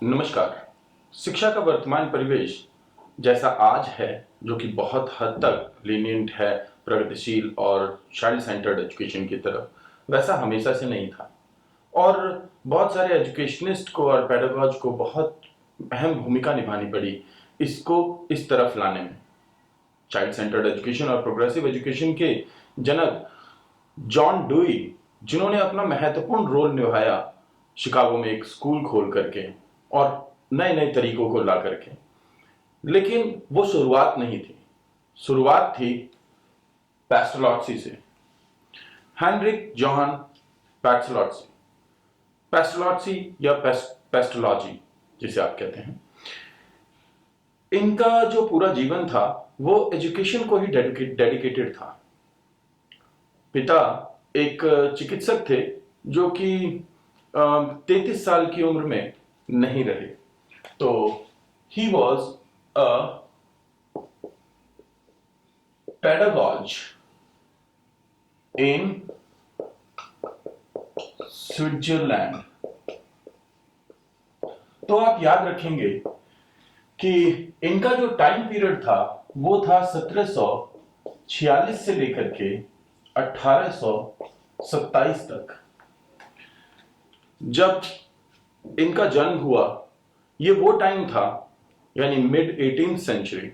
नमस्कार। शिक्षा का वर्तमान परिवेश जैसा आज है, जो कि बहुत हद तक लीनियंट है, प्रगतिशील और चाइल्ड सेंटर्ड एजुकेशन की तरफ, वैसा हमेशा से नहीं था। और बहुत सारे एजुकेशनिस्ट को और पेडागॉज को बहुत अहम भूमिका निभानी पड़ी इसको इस तरफ लाने में। चाइल्ड सेंटर्ड एजुकेशन और प्रोग्रेसिव एजुकेशन के जनक जॉन डुई, जिन्होंने अपना महत्वपूर्ण रोल निभाया शिकागो में एक स्कूल खोल करके और नए नए तरीकों को ला करके। लेकिन वो शुरुआत नहीं थी, शुरुआत थी पेस्टलॉट्सी से। हेनरिक जॉन पेस्टलॉट्सी, पेस्टलॉट्सी या पेस्टोलॉजी जिसे आप कहते हैं, इनका जो पूरा जीवन था वो एजुकेशन को ही डेडिकेटेड था। पिता एक चिकित्सक थे जो कि 33 साल की उम्र में नहीं रहे। तो he was a पेडागॉज in Switzerland. तो आप याद रखेंगे कि इनका जो टाइम पीरियड था वो था 1746 से लेकर के 1827 तक। जब इनका जन्म हुआ, ये वो टाइम था, यानी मिड 18th सेंचुरी,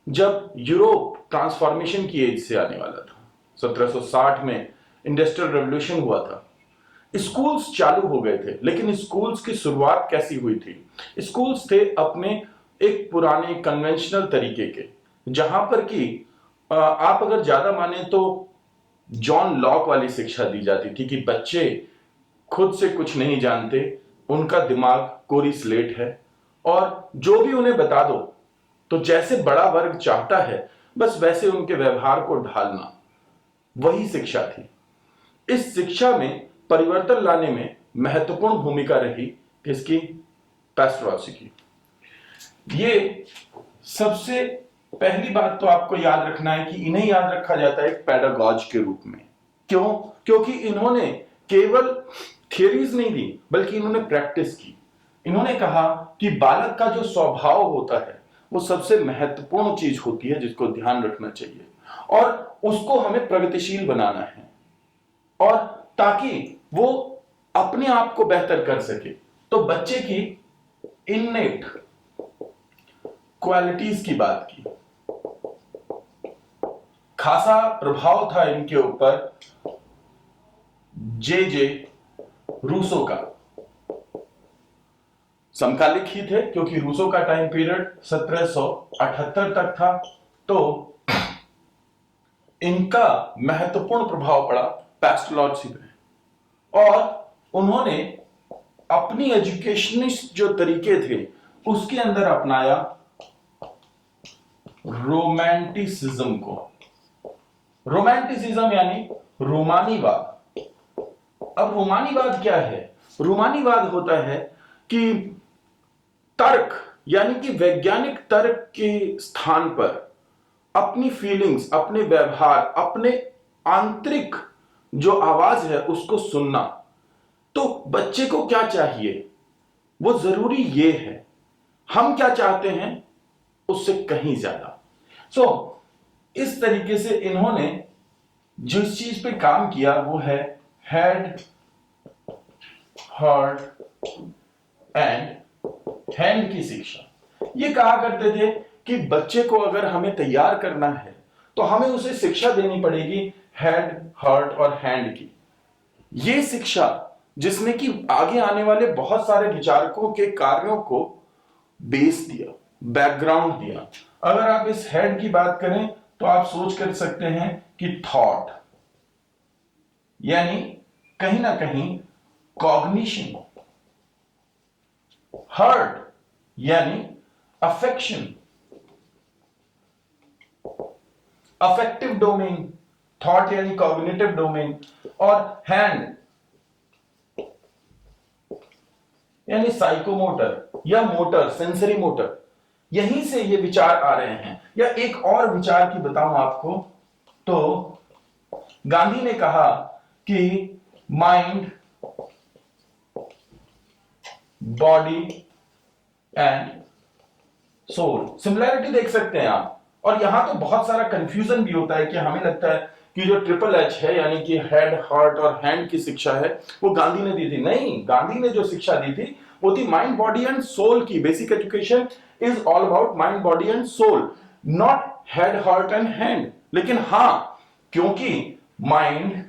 जब यूरोप ट्रांसफॉर्मेशन की एज से आने वाला था। 1760 में इंडस्ट्रियल रेवोल्यूशन हुआ था। स्कूल्स चालू हो गए थे, लेकिन स्कूल्स की शुरुआत कैसी हुई थी? स्कूल्स थे अपने एक पुराने कन्वेंशनल तरीके के, जहां पर कि आप अगर ज्यादा माने तो जॉन लॉक वाली शिक्षा दी जाती थी कि बच्चे खुद से कुछ नहीं जानते, उनका दिमाग कोरी स्लेट है और जो भी उन्हें बता दो तो जैसे बड़ा वर्ग चाहता है बस वैसे उनके व्यवहार को ढालना, वही शिक्षा थी। इस शिक्षा में परिवर्तन लाने में महत्वपूर्ण भूमिका रही किसकी? पेस्टरॉसी की। ये सबसे पहली बात तो आपको याद रखना है कि इन्हें याद रखा जाता है एक पेडागॉज के रूप में। क्यों? क्योंकि इन्होंने केवल थियरीज नहीं दी, बल्कि इन्होंने प्रैक्टिस की। इन्होंने कहा कि बालक का जो स्वभाव होता है वो सबसे महत्वपूर्ण चीज होती है जिसको ध्यान रखना चाहिए, और उसको हमें प्रगतिशील बनाना है, और ताकि वो अपने आप को बेहतर कर सके। तो बच्चे की इननेट क्वालिटीज की बात की। खासा प्रभाव था इनके ऊपर जे रूसो का। समकालिक ही थे, क्योंकि रूसो का टाइम पीरियड 1778 तक था। तो इनका महत्वपूर्ण प्रभाव पड़ा पेस्टलॉट्सी पे, और उन्होंने अपनी एजुकेशनिस्ट जो तरीके थे उसके अंदर अपनाया रोमांटिसिज्म को। रोमांटिसिज्म यानी रोमानीवाद। अब रोमानीवाद क्या है? रोमानीवाद होता है कि तर्क, यानी कि वैज्ञानिक तर्क के स्थान पर अपनी फीलिंग्स, अपने व्यवहार, अपने आंतरिक जो आवाज है उसको सुनना। तो बच्चे को क्या चाहिए, वो जरूरी ये है, हम क्या चाहते हैं उससे कहीं ज्यादा। सो इस तरीके से इन्होंने जिस चीज पे काम किया वो है हेड, हार्ट एंड हैंड की शिक्षा। ये कहा करते थे कि बच्चे को अगर हमें तैयार करना है तो हमें उसे शिक्षा देनी पड़ेगी हेड, हार्ट और हैंड की। ये शिक्षा जिसने कि आगे आने वाले बहुत सारे विचारकों के कार्यों को बेस दिया, बैकग्राउंड दिया। अगर आप इस हेड की बात करें तो आप सोच कर सकते हैं कि थॉट, यानी कहीं ना कहीं कॉग्निशन। हार्ट यानी अफेक्शन, अफेक्टिव डोमेन। थॉट यानी कॉग्निटिव डोमेन, और हैंड यानी साइकोमोटर या मोटर, सेंसरी मोटर। यहीं से ये विचार आ रहे हैं। या एक और विचार की बताऊं आपको, तो गांधी ने कहा कि mind, body and soul. Similarity देख सकते हैं आप। और यहां तो बहुत सारा कंफ्यूजन भी होता है कि हमें लगता है कि जो ट्रिपल एच है यानी कि हेड, हार्ट और हैंड की शिक्षा है वो गांधी ने दी थी। नहीं, गांधी ने जो शिक्षा दी थी वो थी माइंड, बॉडी एंड सोल की। Basic education is all about mind, body and soul, not head, heart and hand. लेकिन हां, क्योंकि mind,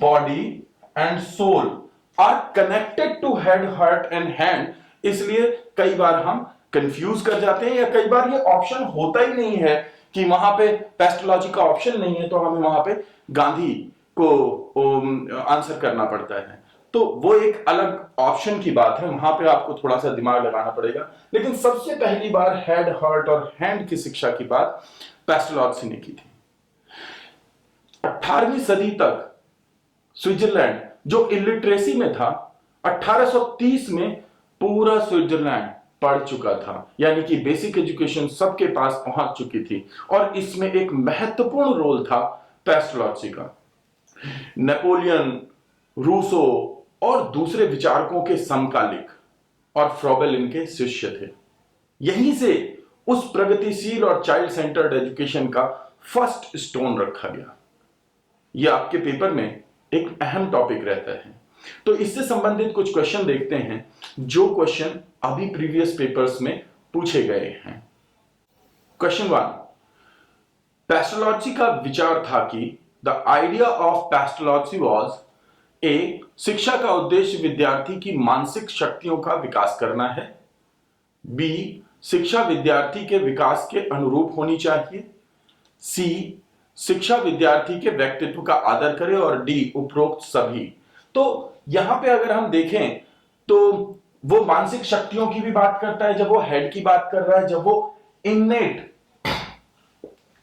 body and soul are connected to head, heart and hand, इसलिए कई बार हम कंफ्यूज कर जाते हैं, या कई बार ये ऑप्शन होता ही नहीं है कि वहां पे पेस्टोलॉजी का ऑप्शन नहीं है, तो हमें वहां पे गांधी को आंसर करना पड़ता है। तो वो एक अलग ऑप्शन की बात है, वहां पे आपको थोड़ा सा दिमाग लगाना पड़ेगा। लेकिन सबसे पहली बार हेड, हार्ट और हैंड की शिक्षा की बात पेस्टोलॉजी ने की थी। 18वीं सदी तक स्विट्जरलैंड जो इलिटरेसी में था, 1830 में पूरा स्विट्जरलैंड पढ़ चुका था, यानी कि बेसिक एजुकेशन सबके पास पहुंच चुकी थी। और इसमें एक महत्वपूर्ण रोल था पेस्टोलॉजी का। नेपोलियन, रूसो और दूसरे विचारकों के समकालिक, और फ्रॉबेल इनके शिष्य थे। यहीं से उस प्रगतिशील और चाइल्ड सेंटर्ड एजुकेशन का फर्स्ट स्टोन रखा गया। यह आपके पेपर में एक अहम टॉपिक रहता है। तो इससे संबंधित कुछ क्वेश्चन देखते हैं, जो क्वेश्चन अभी प्रीवियस पेपर्स में पूछे गए हैं। क्वेश्चन 1, पेस्टोलॉजी का विचार था कि the idea of pestology was a, शिक्षा का उद्देश्य विद्यार्थी की मानसिक शक्तियों का विकास करना है। बी, शिक्षा विद्यार्थी के विकास के अनुरूप होनी चाहिए। सी, शिक्षा विद्यार्थी के व्यक्तित्व का आदर करे। और डी, उपरोक्त सभी। तो यहां पे अगर हम देखें तो वो मानसिक शक्तियों की भी बात करता है जब वो हेड की बात कर रहा है, जब वो इननेट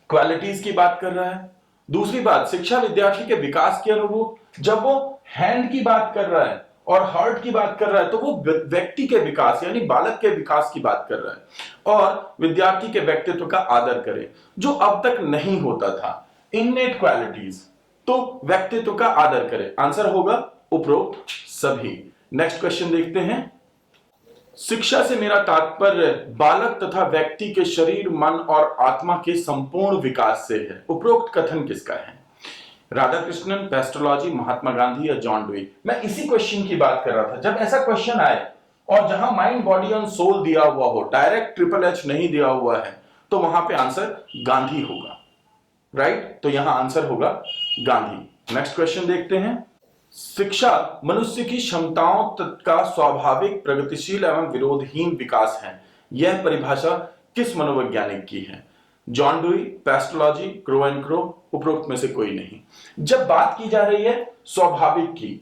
क्वालिटीज की बात कर रहा है। दूसरी बात, शिक्षा विद्यार्थी के विकास के अनुरूप जब वो हैंड की बात कर रहा है और हार्ट की बात कर रहा है, तो वो व्यक्ति के विकास यानी बालक के विकास की बात कर रहा है। और विद्यार्थी के व्यक्तित्व का आदर करे, जो अब तक नहीं होता था। इननेट क्वालिटीज, तो व्यक्तित्व का आदर करे। आंसर होगा उपरोक्त सभी। नेक्स्ट क्वेश्चन देखते हैं। शिक्षा से मेरा तात्पर्य बालक तथा व्यक्ति के शरीर, मन और आत्मा के संपूर्ण विकास से है। उपरोक्त कथन किसका है? राधाकृष्णन, पेस्टोलॉजी, महात्मा गांधी या जॉन डुई? मैं इसी क्वेश्चन की बात कर रहा था। जब ऐसा क्वेश्चन आए और जहां माइंड, बॉडी एंड सोल दिया हुआ हो, डायरेक्ट ट्रिपल एच नहीं दिया हुआ है, तो वहां पे आंसर गांधी होगा। राइट? तो यहां आंसर होगा गांधी। नेक्स्ट क्वेश्चन देखते हैं। शिक्षा मनुष्य की क्षमताओं का स्वाभाविक, प्रगतिशील एवं विरोधहीन विकास है। यह परिभाषा किस मनोवैज्ञानिक की है? John dewy, pestology, crow and crow? उपरोक्त में से कोई नहीं। जब बात की जा रही है स्वाभाविक की,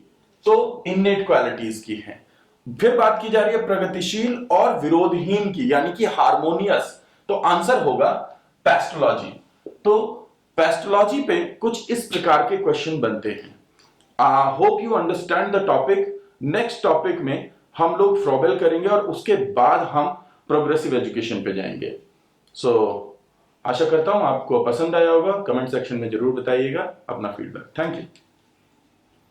तो इननेट क्वालिटीज की है। फिर बात की जा रही है प्रगतिशील और विरोधहीन की, यानी कि हार्मोनियस, तो आंसर होगा पेस्टोलॉजी। तो पेस्टोलॉजी पे कुछ इस प्रकार के क्वेश्चन बनते हैं। Hope you understand the topic. Next topic में हम लोग फ्रॉबेल करेंगे और उसके बाद हम प्रोग्रेसिव एजुकेशन पे जाएंगे। सो आशा करता हूं आपको पसंद आया होगा। कमेंट सेक्शन में जरूर बताइएगा अपना फीडबैक। Thank you.